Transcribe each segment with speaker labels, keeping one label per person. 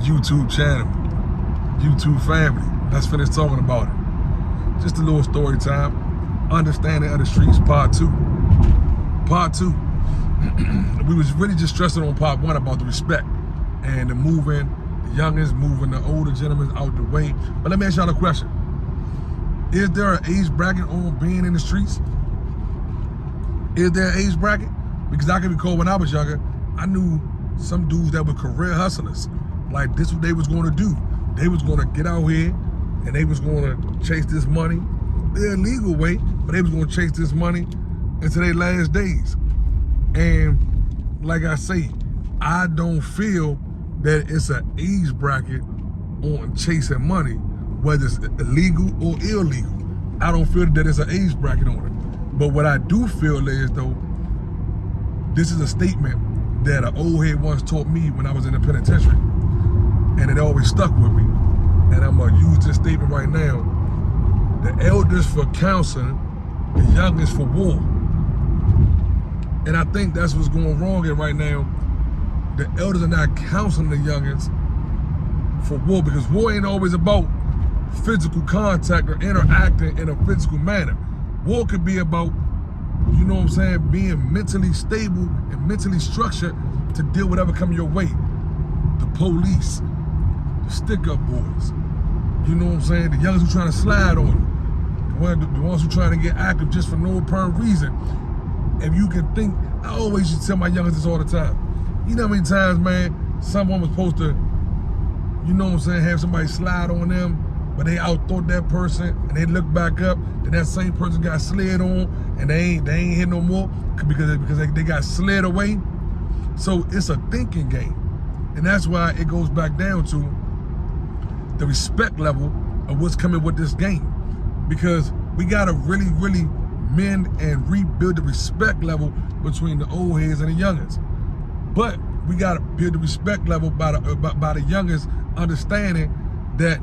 Speaker 1: YouTube channel, YouTube family. Let's finish talking about it. Just a little story time. Understanding of the streets, part two. Part two. We was really just stressing on part one about the respect and the moving, the youngest moving the older gentlemen out the way. But let me ask y'all a question. Is there an age bracket on being in the streets? Is there an age bracket? Because I can recall when I was younger, I knew some dudes that were career hustlers. Like, this is what they was going to do. They was going to get out here and they was going to chase this money the illegal way, but they was going to chase this money into their last days. And like I say, I don't feel that it's an age bracket on chasing money, whether it's illegal or illegal. I don't feel that it's an age bracket on it. But what I do feel is, though, this is a statement that an old head once taught me when I was in the penitentiary. And it always stuck with me. And I'm gonna use this statement right now. The elders for counseling, the youngest for war. And I think that's what's going wrong here right now. The elders are not counseling the youngest for war, because war ain't always about physical contact or interacting in a physical manner. War could be about, you know what I'm saying, being mentally stable and mentally structured to deal with whatever comes your way. The police, the stick-up boys, you know what I'm saying, the youngest who trying to slide on you, the ones who trying to get active just for no apparent reason. If you can think, I always used to tell my youngest this all the time. You know how many times, man, someone was supposed to, you know what I'm saying, have somebody slide on them, but they outthought that person, and they look back up, then that same person got slid on, and they ain't hit no more because they got slid away. So it's a thinking game. And that's why it goes back down to the respect level of what's coming with this game. Because we gotta really, really mend and rebuild the respect level between the old heads and the youngins. But we gotta build the respect level by the youngins understanding that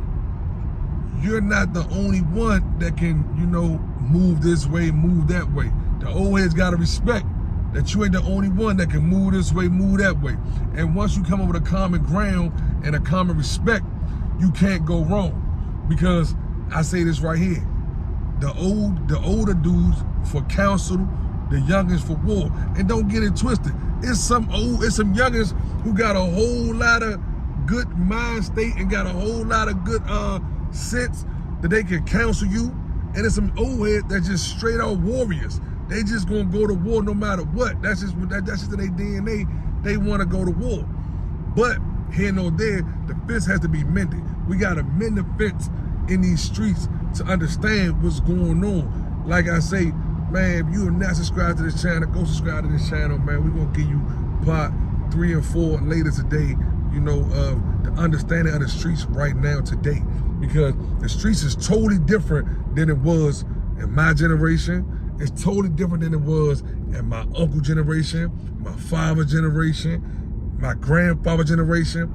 Speaker 1: you're not the only one that can, you know, move this way, move that way. The old heads gotta respect that you ain't the only one that can move this way, move that way. And once you come up with a common ground and a common respect, you can't go wrong. Because I say this right here, the older dudes for counsel, the youngest for war. And don't get it twisted. It's some youngest who got a whole lot of good mind state and got a whole lot of good sense that they can counsel you. And it's some old heads that just straight out warriors. They just gonna go to war no matter what. That's just in their DNA. They wanna go to war. But here nor there, the fence has to be mended. We gotta mend the fence in these streets to understand what's going on. Like I say, man, if you have not subscribed to this channel, go subscribe to this channel, man. We're gonna give you part 3 and 4 later today, you know, of the understanding of the streets right now today. Because the streets is totally different than it was in my generation. It's totally different than it was in my uncle generation, my father generation, my grandfather generation.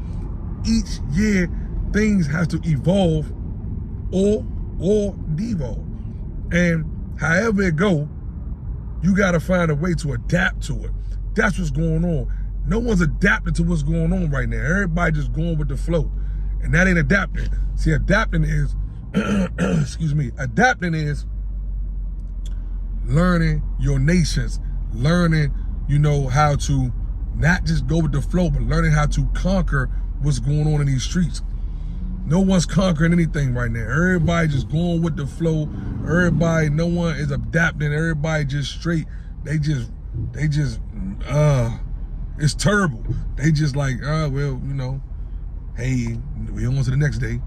Speaker 1: Each year, things have to evolve or devolve. And however it go, you gotta find a way to adapt to it. That's what's going on. No one's adapting to what's going on right now. Everybody just going with the flow. And that ain't adapting. See, adapting is, excuse me, adapting is learning your nations, learning, you know, how to not just go with the flow, but learning how to conquer what's going on in these streets. No one's conquering anything right now. Everybody just going with the flow. Everybody, no one is adapting. Everybody just straight. They just, it's terrible. They just like, well, you know, hey, we on to the next day.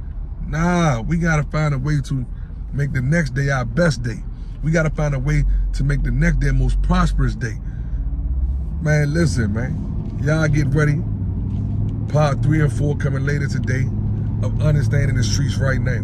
Speaker 1: Nah, we gotta find a way to make the next day our best day. We gotta find a way to make the next day the most prosperous day. Man, listen, man. Y'all get ready. Part 3 and 4 coming later today of understanding the streets right now.